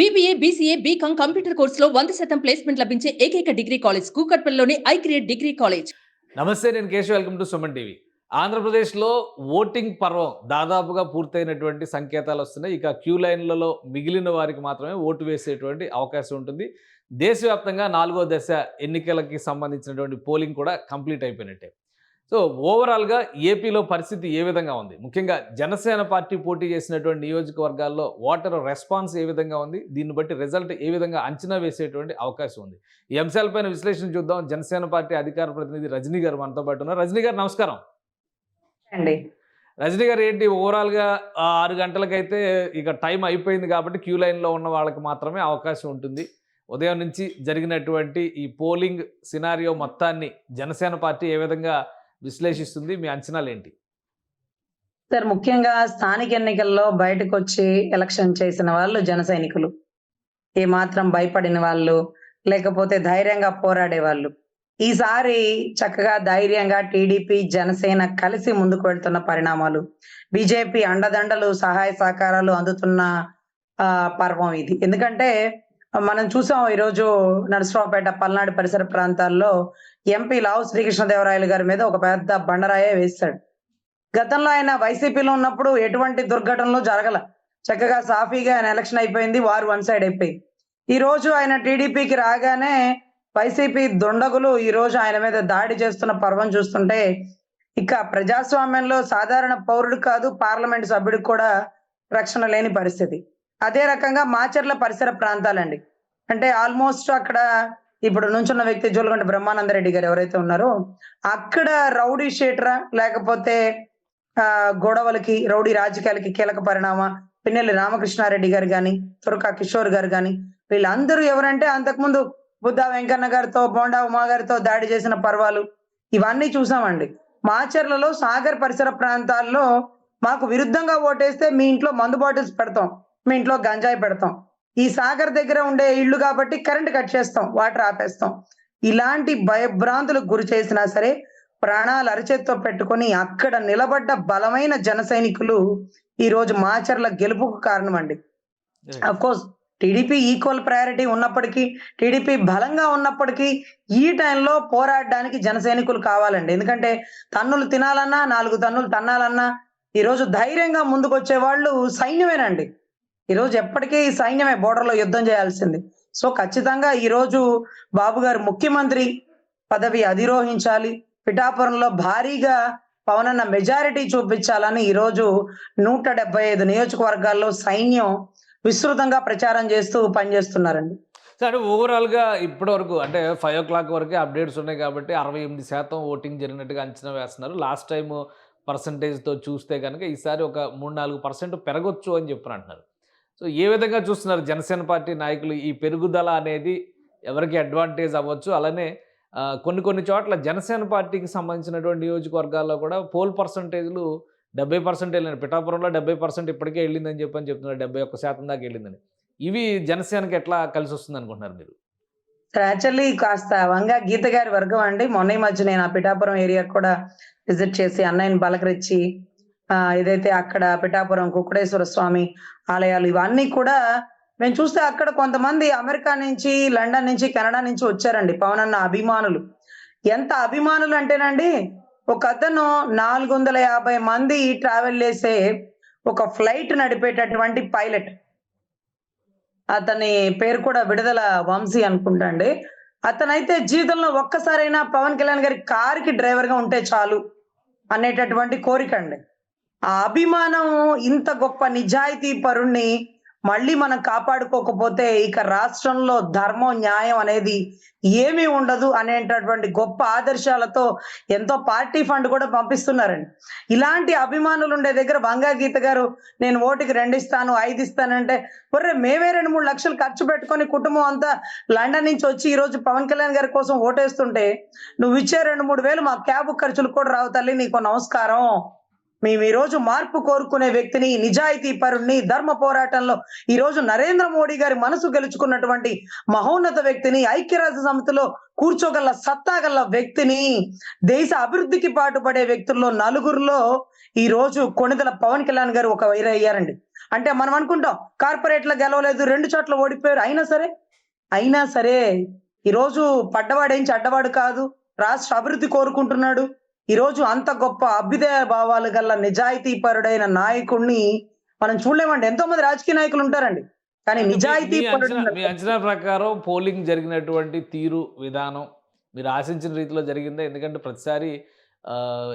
BBA, BCA, BCom computer కోర్సులో 100% placement లభించే ఏకైక డిగ్రీ కాలేజ్ కూకట్పల్లిలోని ఐక్రియేట్ డిగ్రీ కాలేజ్. నమస్తే, నేను Keshav. Welcome to Suman TV. ఆంధ్రప్రదేశ్లో ఓటింగ్ పర్వం దాదాపుగా పూర్తయినటువంటి సంకేతాలు వస్తున్నాయి. ఇక క్యూ లైన్లలో మిగిలిన వారికి మాత్రమే ఓటు వేసేటువంటి అవకాశం ఉంటుంది. దేశవ్యాప్తంగా 4వ దశ ఎన్నికలకి సంబంధించినటువంటి పోలింగ్ కూడా కంప్లీట్ అయిపోయినట్టే. సో ఓవరాల్గా ఏపీలో పరిస్థితి ఏ విధంగా ఉంది? ముఖ్యంగా జనసేన పార్టీ పోటీ చేసినటువంటి నియోజకవర్గాల్లో ఓటర్ రెస్పాన్స్ ఏ విధంగా ఉంది? దీన్ని బట్టి రిజల్ట్ ఏ విధంగా అంచనా వేసేటువంటి అవకాశం ఉంది? ఈ అంశాలపైన విశ్లేషణ చూద్దాం. జనసేన పార్టీ అధికార ప్రతినిధి రజనీ గారు మనతో పాటు ఉన్నారు. రజనీ గారు నమస్కారం అండి. రజనీ గారు, ఏంటి ఓవరాల్గా 6 గంటలకైతే ఇక టైం అయిపోయింది కాబట్టి క్యూ లైన్లో ఉన్న వాళ్ళకి మాత్రమే అవకాశం ఉంటుంది. ఉదయం నుంచి జరిగినటువంటి ఈ పోలింగ్ సినారియో మొత్తాన్ని జనసేన పార్టీ ఏ విధంగా విశ్లేషిస్తుంది? మీ అంచనాలు ఏంటి? సార్, ముఖ్యంగా స్థానిక ఎన్నికల్లో బయటకు వచ్చి ఎలక్షన్ చేసిన వాళ్ళు జన సైనికులు. ఏమాత్రం భయపడిన వాళ్ళు, లేకపోతే ధైర్యంగా పోరాడే వాళ్ళు. ఈసారి చక్కగా ధైర్యంగా టీడీపీ జనసేన కలిసి ముందుకు వెళ్తున్న పరిణామాలు, బీజేపీ అండదండలు సహాయ సహకారాలు అందుతున్న పర్వం ఇది. ఎందుకంటే మనం చూసాం, ఈరోజు నరసరావుపేట, పల్నాడు పరిసర ప్రాంతాల్లో ఎంపీ లావు శ్రీకృష్ణదేవరాయలు గారి మీద ఒక పెద్ద బండరాయే వేశాడు. గతంలో ఆయన వైసీపీలో ఉన్నప్పుడు ఎటువంటి దుర్ఘటనలు జరగల, చక్కగా సాఫీగా ఆయన ఎలక్షన్ అయిపోయింది, వారు వన్ సైడ్ అయిపోయింది. ఈ రోజు ఆయన టీడీపీకి రాగానే వైసీపీ దుండగులు ఈ రోజు ఆయన మీద దాడి చేస్తున్న పర్వం చూస్తుంటే ఇక ప్రజాస్వామ్యంలో సాధారణ పౌరుడు కాదు, పార్లమెంట్ సభ్యుడికి కూడా రక్షణ లేని పరిస్థితి. అదే రకంగా మాచర్ల పరిసర ప్రాంతాలండి. అంటే ఆల్మోస్ట్ అక్కడ ఇప్పుడు నుంచున్న వ్యక్తి జోలగంట బ్రహ్మానందరెడ్డి గారు ఎవరైతే ఉన్నారో అక్కడ రౌడీ షీటరా, లేకపోతే గొడవలకి రౌడీ రాజకీయాలకి కీలక పరిణామ పిన్నెల్లి రామకృష్ణారెడ్డి గారు కానీ, తురకా కిషోర్ గారు కానీ, వీళ్ళందరూ ఎవరంటే అంతకుముందు బుద్ధా వెంకన్న గారితో, బోండా ఉమా గారితో దాడి చేసిన పర్వాలు ఇవన్నీ చూసామండి. మాచర్లలో సాగర్ పరిసర ప్రాంతాల్లో మాకు విరుద్ధంగా ఓటేస్తే మీ ఇంట్లో మందు బాటిల్స్ పెడతాం, మీ ఇంట్లో గంజాయి పెడతాం, ఈ సాగర్ దగ్గర ఉండే ఇళ్ళు కాబట్టి కరెంట్ కట్ చేస్తాం, వాటర్ ఆపేస్తాం, ఇలాంటి భయభ్రాంతులకు గురి చేసినా సరే ప్రాణాలు అరిచేత్తో పెట్టుకొని అక్కడ నిలబడ్డ బలమైన జన సైనికులు ఈ రోజు మాచర్ల గెలుపుకు కారణం అండి. Of course TDP equal priority ఉన్నప్పటికీ, టీడీపీ బలంగా ఉన్నప్పటికీ ఈ టైంలో పోరాడడానికి జన సైనికులు కావాలండి. ఎందుకంటే తన్నులు తినాలన్నా, 4 తన్నులు తన్నాలన్నా ఈ రోజు ధైర్యంగా ముందుకు వచ్చే వాళ్ళు సైన్యమేనండి. ఈ రోజు ఎప్పటికీ సైన్యమే బోర్డర్లో యుద్ధం చేయాల్సింది. సో ఖచ్చితంగా ఈ రోజు బాబు గారు ముఖ్యమంత్రి పదవి అధిరోహించాలి, పిఠాపురంలో భారీగా పవనన్న మెజారిటీ చూపించాలని ఈ రోజు 175 నియోజకవర్గాల్లో సైన్యం విస్తృతంగా ప్రచారం చేస్తూ పనిచేస్తున్నారండి. సరే, ఓవరాల్గా ఇప్పటి వరకు అంటే 5 o'clock వరకే అప్డేట్స్ ఉన్నాయి కాబట్టి 68% ఓటింగ్ జరిగినట్టుగా అంచనా వేస్తున్నారు. లాస్ట్ టైం పర్సంటేజ్తో చూస్తే కనుక ఈసారి ఒక 3-4% పెరగొచ్చు అని చెప్పని అంటున్నారు. సో ఏ విధంగా చూస్తున్నారు జనసేన పార్టీ నాయకులు? ఈ పెరుగుదల అనేది ఎవరికి అడ్వాంటేజ్ అవ్వచ్చు? అలానే కొన్ని చోట్ల జనసేన పార్టీకి సంబంధించినటువంటి నియోజకవర్గాల్లో కూడా పోల్ పర్సంటేజ్లు 70% వెళ్ళినాయి. పిఠాపురంలో 70% ఇప్పటికే వెళ్ళిందని చెప్తున్నారు, 71% దాకా వెళ్ళిందని. ఇవి జనసేనకి ఎట్లా కలిసి వస్తుంది అనుకుంటున్నారు మీరు? యాక్చువల్లీ కాస్త వంగ గీత గారి వర్గం అండి. మొన్న ఈ మధ్య నేను ఆ పిఠాపురం ఏరియా కూడా విజిట్ చేసి అన్నయ్యని బలకరించి ఏదైతే అక్కడ పిఠాపురం కుక్కడేశ్వర స్వామి ఆలయాలు ఇవన్నీ కూడా మేము చూస్తే అక్కడ కొంతమంది అమెరికా నుంచి, లండన్ నుంచి, కెనడా నుంచి వచ్చారండి పవనన్న అభిమానులు. ఎంత అభిమానులు అంటేనండి, ఒక అతను 450 మంది ట్రావెల్ చేసే ఒక ఫ్లైట్ నడిపేటటువంటి పైలట్, అతని పేరు కూడా విడుదల వంశీ అనుకుంటా అండి. అతనైతే జీవితంలో ఒక్కసారైనా పవన్ కళ్యాణ్ గారి కారుకి డ్రైవర్గా ఉంటే చాలు అనేటటువంటి కోరిక అండి. ఆ అభిమానం, ఇంత గొప్ప నిజాయితీ పరుణ్ణి మళ్ళీ మనం కాపాడుకోకపోతే ఇక రాష్ట్రంలో ధర్మం, న్యాయం అనేది ఏమీ ఉండదు అనేటటువంటి గొప్ప ఆదర్శాలతో ఎంతో పార్టీ ఫండ్ కూడా పంపిస్తున్నారండి. ఇలాంటి అభిమానులు ఉండే దగ్గర వంగా గీత గారు నేను ఓటుకి 2 ఇస్తాను, 5 ఇస్తానంటే, ఒర్రే మేమే 2-3 లక్షలు ఖర్చు పెట్టుకొని కుటుంబం అంతా లండన్ నుంచి వచ్చి ఈ రోజు పవన్ కళ్యాణ్ గారి కోసం ఓటేస్తుంటే నువ్వు ఇచ్చే 2-3 వేలు మా క్యాబ్ ఖర్చులు కూడా రావు తల్లి, నీకు నమస్కారం. మేము ఈ రోజు మార్పు కోరుకునే వ్యక్తిని, నిజాయితీ పరుణ్ణి, ధర్మ పోరాటంలో ఈ రోజు నరేంద్ర మోడీ గారి మనసు గెలుచుకున్నటువంటి మహోన్నత వ్యక్తిని, ఐక్యరాజ్య సమితిలో కూర్చోగల సత్తాగల వ్యక్తిని, దేశ అభివృద్ధికి పాటుపడే వ్యక్తుల్లో 4గురిలో ఈ రోజు కొణిదెల పవన్ కళ్యాణ్ గారు ఒక వైరయ్యారండి. అంటే మనం అనుకుంటాం కార్పొరేట్లో గెలవలేదు, 2 చోట్ల ఓడిపోయారు. అయినా సరే ఈరోజు పడ్డవాడేం చెడ్డవాడు కాదు. రాష్ట్ర అభివృద్ధి కోరుకుంటున్నాడు. ఈరోజు అంత గొప్ప అభ్యుదయ భావాలు గల నిజాయితీపరుడైన నాయకుడిని మనం చూడలేమండి. ఎంతో మంది రాజకీయ నాయకులు ఉంటారండి. కానీ అంటే నిజాయితీ మీ అంచనా ప్రకారం పోలింగ్ జరిగినటువంటి తీరు, విధానం మీరు ఆశించిన రీతిలో జరిగిందా? ఎందుకంటే ప్రతిసారి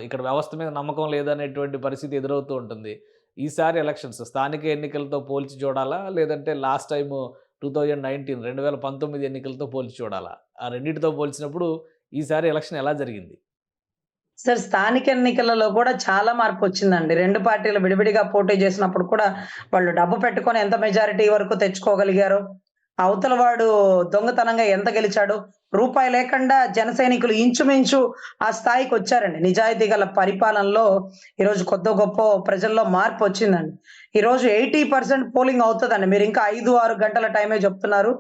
ఇక్కడ వ్యవస్థ మీద నమ్మకం లేదనేటువంటి పరిస్థితి ఎదురవుతూ ఉంటుంది. ఈసారి ఎలక్షన్స్ స్థానిక ఎన్నికలతో పోల్చి చూడాలా? లేదంటే లాస్ట్ టైము 2019 ఎన్నికలతో పోల్చి చూడాలా? ఆ రెండిటితో పోల్చినప్పుడు ఈసారి ఎలక్షన్ ఎలా జరిగింది? సార్, స్థానిక ఎన్నికలలో కూడా చాలా మార్పొచ్చిందండి. 2 పార్టీలు విడివిడిగా పోటీ చేసినప్పుడు కూడా వాళ్ళు డబ్బు పెట్టుకొని ఎంత మెజారిటీ వరకు తెచ్చుకోగలిగారో, అవతల వాడు దొంగతనంగా ఎంత గెలిచాడో, రూపాయి లేకుండా జన సైనికులు ఇంచుమించు ఆ స్థాయికి వచ్చారండి. నిజాయితీ గల పరిపాలనలో ఈరోజు కొద్దో గొప్పో ప్రజల్లో మార్పొచ్చిందండి. ఈరోజు 80% పోలింగ్ అవుతదండి. మీరు ఇంకా 5, 6 గంటల టైమే చెప్తున్నారు.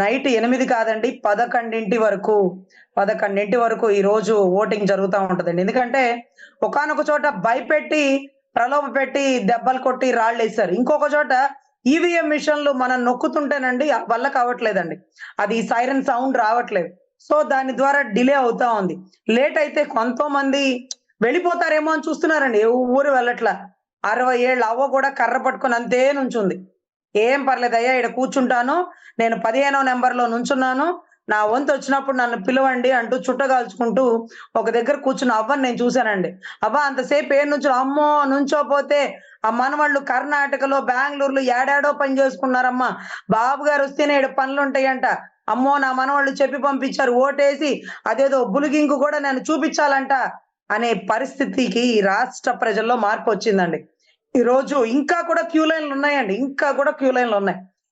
నైట్ 8 కాదండి, 11 వరకు ఈరోజు ఓటింగ్ జరుగుతా ఉంటదండి. ఎందుకంటే ఒకానొక చోట భయపెట్టి, ప్రలోభపెట్టి, దెబ్బలు కొట్టి రాళ్ళేశారు. ఇంకొక చోట ఈవీఎం మిషన్లు మనం నొక్కుతుంటేనండి వల్ల కావట్లేదండి. అది సైరన్ సౌండ్ రావట్లేదు. సో దాని ద్వారా డిలే అవుతా ఉంది. లేట్ అయితే కొంతమంది వెళ్ళిపోతారేమో అని చూస్తున్నారండి. ఊరు వెళ్ళట్లా. 60 ఏళ్ళ అవ్వ కూడా కర్ర పట్టుకొని అంతే నుంచుంది. ఏం పర్లేదయ్యా, ఈడ కూర్చుంటాను. నేను 15వ నంబర్‌లో నుంచున్నాను. నా వంతు వచ్చినప్పుడు నన్ను పిలవండి అంటూ చుట్టగాల్చుకుంటూ ఒక దగ్గర కూర్చున్న అవ్వని నేను చూశానండి. అవ్వ అంతసేపు ఏం నుంచో, అమ్మో నుంచోపోతే ఆ మనవళ్ళు కర్ణాటకలో, బెంగుళూరులో ఏడాడో పని చేసుకున్నారమ్మా. బాబు గారు వస్తేనే ఈడ పనులుంటాయంట. అమ్మో నా మనవళ్ళు చెప్పి పంపించారు. ఓటేసి అదేదో బులిగింకు కూడా నేను చూపించాలంట అనే పరిస్థితికి ఈ రాష్ట్ర ప్రజల్లో మార్పొచ్చిందండి. ఈరోజు ఇంకా కూడా క్యూ లైన్‌లు ఉన్నాయండి.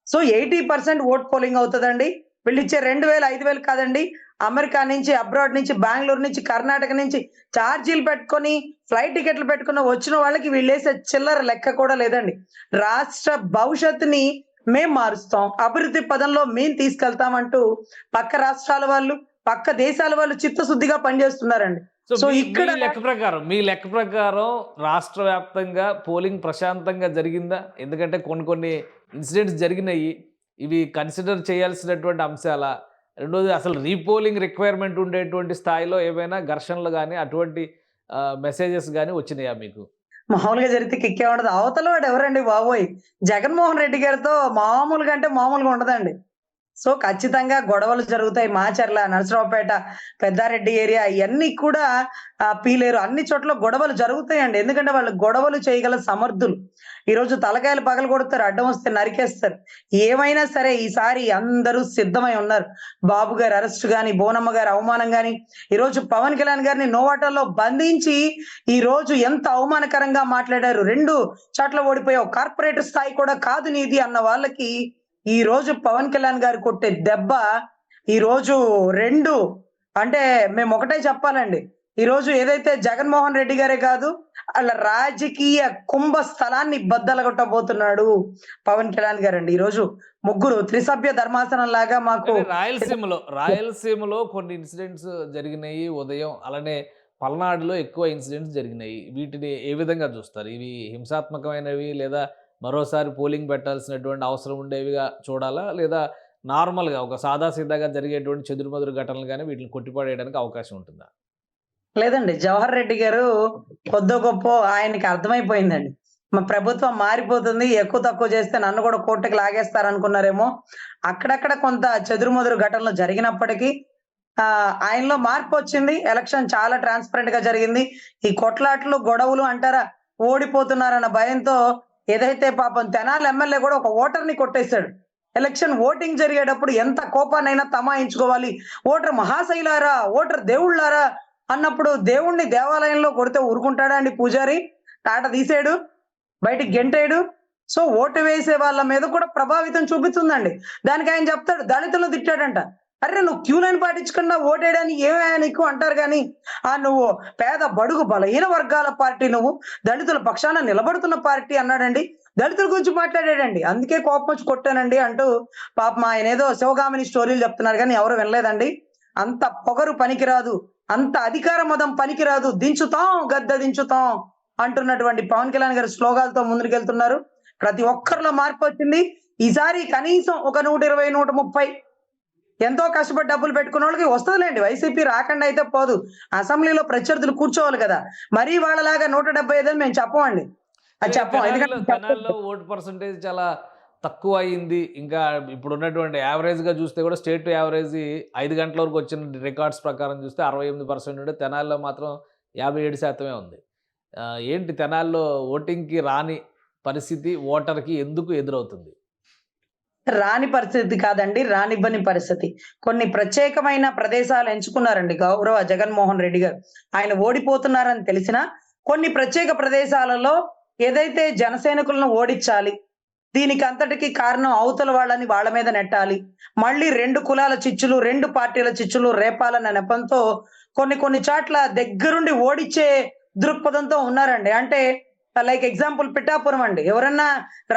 సో 80% ఓట్ పోలింగ్ అవుతదండి. వీళ్ళిచ్చే 2000, 5000 కాదండి. అమెరికా నుంచి, అబ్రాడ్ నుంచి, బెంగుళూరు నుంచి, కర్ణాటక నుంచి చార్జీలు పెట్టుకొని, ఫ్లైట్ టికెట్లు పెట్టుకుని వచ్చిన వాళ్ళకి వీళ్ళేసే చిల్లర లెక్క కూడా లేదండి. రాష్ట్ర భవిష్యత్తుని మేం మారుస్తాం, అభివృద్ధి పదంలో మేం తీసుకెళ్తామంటూ పక్క రాష్ట్రాల వాళ్ళు, పక్క దేశాల వాళ్ళు చిత్తశుద్ధిగా పనిచేస్తున్నారండి. సో సో మీ ఇక్కడ మీ లెక్క ప్రకారం రాష్ట్ర వ్యాప్తంగా పోలింగ్ ప్రశాంతంగా జరిగిందా? ఎందుకంటే కొన్ని ఇన్సిడెంట్స్ జరిగినాయి. ఇవి కన్సిడర్ చేయాల్సినటువంటి అంశాలా? రెండోది అసలు రీపోలింగ్ రిక్వైర్మెంట్ ఉండేటువంటి స్థాయిలో ఏమైనా ఘర్షణలు గాని, అటువంటి మెసేజెస్ గాని వచ్చినాయా మీకు? మామూలుగా జరిగితే కిక్కే ఉండదు. అవతల వాడు ఎవరండి బాబోయ్! జగన్మోహన్ రెడ్డి గారితో మామూలుగా అంటే మామూలుగా ఉండదండి. సో ఖచ్చితంగా గొడవలు జరుగుతాయి. మాచర్ల, నరసరావుపేట, పెద్దారెడ్డి ఏరియా ఇయన్నీ కూడా పీలేరు అన్ని చోట్ల గొడవలు జరుగుతాయండి. ఎందుకంటే వాళ్ళు గొడవలు చేయగల సమర్థులు. ఈరోజు తలకాయలు పగలగొడతారు, అడ్డం వస్తే నరికేస్తారు. ఏమైనా సరే ఈసారి అందరూ సిద్ధమై ఉన్నారు. బాబు గారి అరెస్ట్ గాని, బోనమ్మ గారి అవమానం గాని, ఈరోజు పవన్ కళ్యాణ్ గారిని నోవాటల్లో బంధించి ఈరోజు ఎంత అవమానకరంగా మాట్లాడారు. 2 చోట్ల ఓడిపోయావు, కార్పొరేటర్ స్థాయి కూడా కాదు నీది అన్న వాళ్ళకి ఈ రోజు పవన్ కళ్యాణ్ గారు కొట్టే దెబ్బ ఈరోజు 2 అంటే మేము ఒకటే చెప్పాలండి. ఈరోజు ఏదైతే జగన్మోహన్ రెడ్డి గారే కాదు, అలా రాజకీయ కుంభ స్థలాన్ని బద్దలగొట్టబోతున్నాడు పవన్ కళ్యాణ్ గారండి. ఈరోజు ముగ్గురు త్రిసభ్య ధర్మాసనం లాగా మాకు రాయలసీమలో కొన్ని ఇన్సిడెంట్స్ జరిగినాయి ఉదయం. అలానే పల్నాడులో ఎక్కువ ఇన్సిడెంట్స్ జరిగినాయి. వీటిని ఏ విధంగా చూస్తారు? ఇవి హింసాత్మకమైనవి, లేదా మరోసారి పోలింగ్ పెట్టాల్సినటువంటి అవసరం ఉండేవిగా చూడాలా? లేదా నార్మల్‌గా ఒక సాదాసీదాగా జరిగేటువంటి చెదురుమదురు ఘటనలు గాని వీటిని కొట్టిపడేయడానికి అవకాశం ఉంటుందా? లేదండి. జవహర్ రెడ్డి గారు కొద్దో గొప్పో ఆయనకి అర్థమైపోయిందండి. మా ప్రభుత్వం మారిపోతుంది, ఎక్కువ తక్కువ చేస్తే నన్ను కూడా కోర్టుకి లాగేస్తారనుకున్నారేమో. అక్కడక్కడ కొంత చెదురుమదురు ఘటనలు జరిగినప్పటికీ ఆయనలో మార్పొచ్చింది. ఎలక్షన్ చాలా ట్రాన్స్‌పరెంట్ గా జరిగింది. ఈ కొట్లాట్లు, గొడవలు అంటారా, ఓడిపోతున్నారన్న భయంతో ఏదైతే పాపం తెనాలి ఎమ్మెల్యే కూడా ఒక ఓటర్‌ని కొట్టేశాడు. ఎలక్షన్ ఓటింగ్ జరిగేటప్పుడు ఎంత కోపాన్నైనా తమాయించుకోవాలి. ఓటర్ మహాశైలారా, ఓటర్ దేవుళ్ళారా అన్నప్పుడు దేవుణ్ణి దేవాలయంలో కొడితే ఊరుకుంటాడా అండి పూజారి? తాట తీసేయడు, బయటికి గెంటేయడు. సో ఓటు వేసే వాళ్ళ మీద కూడా ప్రభావితం చూపిస్తుందండి. దానికి ఆయన చెప్తాడు, దళితులను తిట్టాడంట. అరే నువ్వు క్యూ లైన్ పాటించకుండా ఓటేయడానికి ఏమయ్యా నీకు అంటారు గాని, నువ్వు పేద బడుగు బలహీన వర్గాల పార్టీ, నువ్వు దళితుల పక్షాన నిలబడుతున్న పార్టీ అన్నాడండి. దళితుల గురించి మాట్లాడాడండి. అందుకే కోపం వచ్చి కొట్టానండి అంటూ పాపం ఆయన ఏదో శివగామిని స్టోరీలు చెప్తున్నారు కానీ ఎవరు వినలేదండి. అంత పొగరు పనికిరాదు, అంత అధికార మదం పనికిరాదు, దించుతాం గద్దె దించుతాం అంటున్నటువంటి పవన్ కళ్యాణ్ గారు స్లోగాలతో ముందుకెళ్తున్నారు. ప్రతి ఒక్కరిలో మార్పు వచ్చింది. ఈసారి కనీసం ఒక 120, 130 ఎంతో కష్టపడి డబ్బులు పెట్టుకున్న వాళ్ళకి వస్తదిలేండి. వైసీపీ రాకుండా అయితే పోదు. అసెంబ్లీలో ప్రత్యర్థులు కూర్చోవాలి కదా! మరీ వాళ్ళలాగా 175 అని మేము చెప్పమండి. అది చెప్పం. ఎందుకంటే తెనాలిలో ఓటు పర్సంటేజ్ చాలా తక్కువ అయింది. ఇంకా ఇప్పుడున్నటువంటి యావరేజ్‌గా చూస్తే కూడా స్టేట్ యావరేజ్ 5 గంటల వరకు వచ్చిన రికార్డ్స్ ప్రకారం చూస్తే 68% ఉంటే తెనాలిలో మాత్రం 57% ఉంది. ఏంటి తెనాలిలో ఓటింగ్‌కి రాని పరిస్థితి ఓటర్‌కి ఎందుకు ఎదురవుతుంది? రాని పరిస్థితి కాదండి. రానివ్వని పరిస్థితి. కొన్ని ప్రత్యేకమైన ప్రదేశాలు ఎంచుకున్నారండి గౌరవ జగన్మోహన్ రెడ్డి గారు. ఆయన ఓడిపోతున్నారని తెలిసినా కొన్ని ప్రత్యేక ప్రదేశాలలో ఏదైతే జనసైనికులను ఓడించాలి. దీనికి అంతటికి కారణం అవతల వాళ్ళని వాళ్ళ మీద నెట్టాలి. మళ్ళీ 2 కులాల చిచ్చులు, 2 పార్టీల చిచ్చులు రేపాలన్న నెపంతో కొన్ని చోట్ల దగ్గరుండి ఓడిచ్చే దృక్పథంతో ఉన్నారండి. అంటే లైక్ ఎగ్జాంపుల్ పిఠాపురం అండి. ఎవరన్నా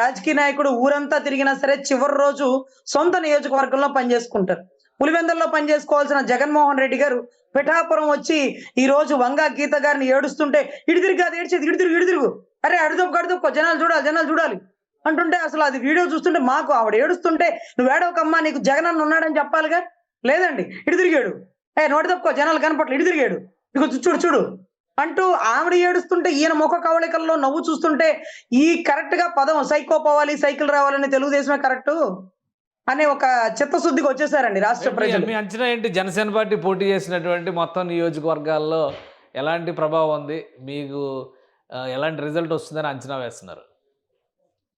రాజకీయ నాయకుడు ఊరంతా తిరిగినా సరే చివరి రోజు సొంత నియోజకవర్గంలో పనిచేసుకుంటారు. పులివెందుల్లో పనిచేసుకోవాల్సిన జగన్మోహన్ రెడ్డి గారు పిఠాపురం వచ్చి ఈ రోజు వంగా గీత గారిని ఏడుస్తుంటే ఇటు తిరిగి అది ఏడ్చేది, ఇటు తిరుగు అరే అడుదొక్కో జనాలు చూడాలి అంటుంటే అసలు అది వీడియో చూస్తుంటే మాకు ఆవిడ ఏడుస్తుంటే నువ్వు ఏడవకమ్మా నీకు జగన్ అన్న ఉన్నాడని చెప్పాలిగా. లేదండి ఇటు తిరిగాడు, నోటి తప్పుకో జనాలు కనపట్ల ఇటు తిరిగాడు, ఇక చూడు అంటూ ఆవిడ ఏడుస్తుంటే ఈయన ముఖ కవళికల్లో నవ్వు చూస్తుంటే ఈ కరెక్ట్ గా పదం సైకో పోవాలి సైకిల్ రావాలని తెలుగుదేశమే కరెక్ట్ అనే ఒక చిత్తశుద్ధికి వచ్చేసారండి రాష్ట్ర ప్రజలు. మీ అంచనా ఏంటి? జనసేన పార్టీ పోటీ చేసినటువంటి మొత్తం నియోజకవర్గాల్లో ఎలాంటి ప్రభావం ఉంది? మీకు ఎలాంటి రిజల్ట్ వస్తుందని అంచనా వేస్తున్నారు?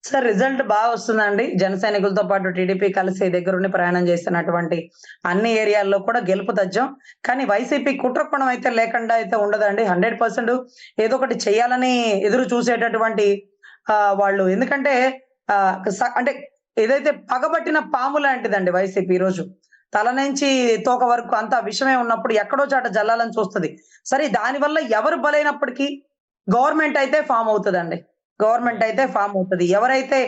సార్ రిజల్ట్ బాగా వస్తుందండి. జన సైనికులతో పాటు టీడీపీ కలిసి దగ్గరుండి ప్రయాణం చేస్తున్నటువంటి అన్ని ఏరియాల్లో కూడా గెలుపు తథ్యం. కానీ వైసీపీ కుట్రకోణం అయితే లేకుండా అయితే ఉండదండి. 100% ఏదో ఒకటి చేయాలని ఎదురు చూసేటటువంటి వాళ్ళు. ఎందుకంటే అంటే ఏదైతే పగబట్టిన పాము లాంటిదండి వైసీపీ ఈరోజు. తల నుంచి తోక వరకు అంతా విషమే ఉన్నప్పుడు ఎక్కడో చాట జల్లాలని చూస్తది. సరే దానివల్ల ఎవరు బలైనప్పటికీ గవర్నమెంట్ అయితే ఫామ్ అవుతుందండి. ఎవరైతే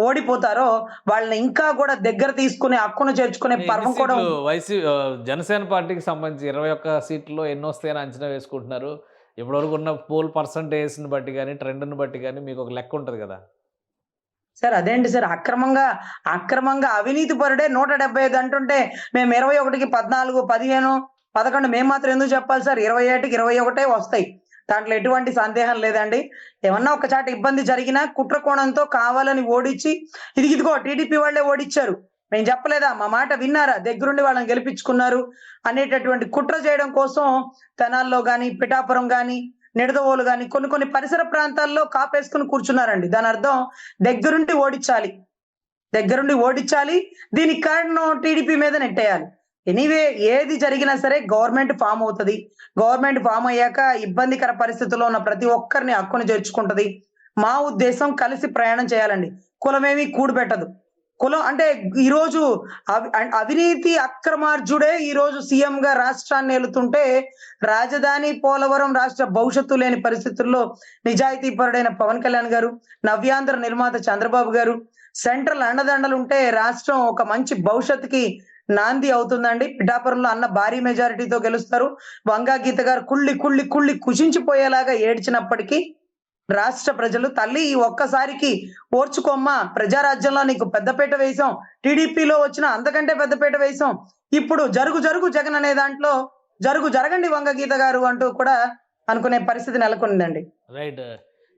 ఓడిపోతారో వాళ్ళని ఇంకా కూడా దగ్గర తీసుకునే హక్కును చేర్చుకునే పర్వం కూడా జనసేన పార్టీకి సంబంధించి 21 సీట్లలో ఎన్ని వస్తాయని అంచనా వేసుకుంటున్నారు? ఇప్పటివరకు ఉన్న పోల్ పర్సంటేజ్ని బట్టి కానీ ట్రెండ్ని బట్టి కానీ మీకు ఒక లెక్క ఉంటుంది కదా సార్? అదేంటి సార్, అక్రమంగా అవినీతి పరుడే 175 అంటుంటే మేము 21కి 14, 15, 11 మేము మాత్రం ఎందుకు చెప్పాలి సార్? 27కి 21 వస్తాయి. దాంట్లో ఎటువంటి సందేహం లేదండి. ఏమన్నా ఒక చాట ఇబ్బంది జరిగినా కుట్ర కోణంతో కావాలని ఓడించి ఇదిగో టీడీపీ వాళ్ళే ఓడించారు, మేము చెప్పలేదా, మా మాట విన్నారా, దగ్గరుండి వాళ్ళని గెలిపించుకున్నారు అనేటటువంటి కుట్ర చేయడం కోసం తెనాల్లో గాని పిఠాపురం గాని నిడదవోలు గాని కొన్ని పరిసర ప్రాంతాల్లో కాపేసుకుని కూర్చున్నారండి. దాని అర్థం దగ్గరుండి ఓడించాలి. దీనికి కారణం టీడీపీ మీద నెట్టేయాలి. ఎనీవే ఏది జరిగినా సరే గవర్నమెంట్ ఫామ్ అవుతుంది. గవర్నమెంట్ ఫామ్ అయ్యాక ఇబ్బందికర పరిస్థితుల్లో ఉన్న ప్రతి ఒక్కరిని హక్కును చేర్చుకుంటది. మా ఉద్దేశం కలిసి ప్రయాణం చేయాలండి. కులమేమి కూడుపెట్టదు. కులం అంటే ఈరోజు అవినీతి అక్రమార్జుడే ఈరోజు సీఎం గా రాష్ట్రాన్ని ఏలుతుంటే రాజధాని పోలవరం రాష్ట్ర భవిష్యత్తు లేని పరిస్థితుల్లో నిజాయితీ పరుడైన పవన్ కళ్యాణ్ గారు, నవ్యాంధ్ర నిర్మాత చంద్రబాబు గారు సెంట్రల్ అండదండలు ఉంటే రాష్ట్రం ఒక మంచి భవిష్యత్తుకి నాంది అవుతుందండి. పిఠాపురంలో అన్న భారీ మెజారిటీతో గెలుస్తారు. వంగా గీత గారు కుళ్ళి కుషించిపోయేలాగా ఏడ్చినప్పటికీ రాష్ట్ర ప్రజలు తల్లి ఈ ఒక్కసారికి ఓర్చుకోమ్మా, ప్రజారాజ్యంలో నీకు పెద్దపీట వేసాం, టీడీపీలో వచ్చిన అంతకంటే పెద్దపీట వేసాం, ఇప్పుడు జరుగు జగన్ అనే దాంట్లో జరగండి వంగ గీత గారు అంటూ కూడా అనుకునే పరిస్థితి నెలకొందండి. రైట్.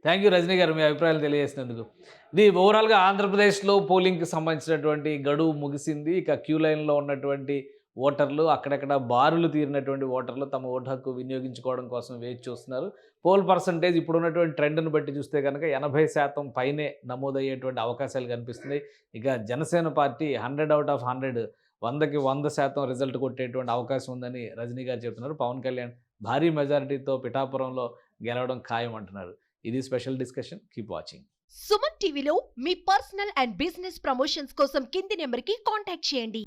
థ్యాంక్ యూ రజనీ గారు, మీ అభిప్రాయాలు తెలియజేసినందుకు. ఇది ఓవరాల్గా ఆంధ్రప్రదేశ్లో పోలింగ్కి సంబంధించినటువంటి గడువు ముగిసింది. ఇక క్యూ లైన్లో ఉన్నటువంటి ఓటర్లు, అక్కడక్కడ బారులు తీరినటువంటి ఓటర్లు తమ ఓటు హక్కు వినియోగించుకోవడం కోసం వేచి చూస్తున్నారు. పోల్ పర్సంటేజ్ ఇప్పుడున్నటువంటి ట్రెండ్ను బట్టి చూస్తే కనుక 80% పైనే నమోదయ్యేటువంటి అవకాశాలు కనిపిస్తున్నాయి. ఇక జనసేన పార్టీ 100/100 100కి 100% రిజల్ట్ కొట్టేటువంటి అవకాశం ఉందని రజనీ గారు చెప్తున్నారు. పవన్ కళ్యాణ్ భారీ మెజారిటీతో పిఠాపురంలో గెలవడం ఖాయం అంటున్నారు. ఇది special discussion. Keep watching. Suman టీవీలో మీ పర్సనల్ అండ్ బిజినెస్ ప్రమోషన్స్ కోసం కింది నెంబర్కి కాంటాక్ట్ చేయండి.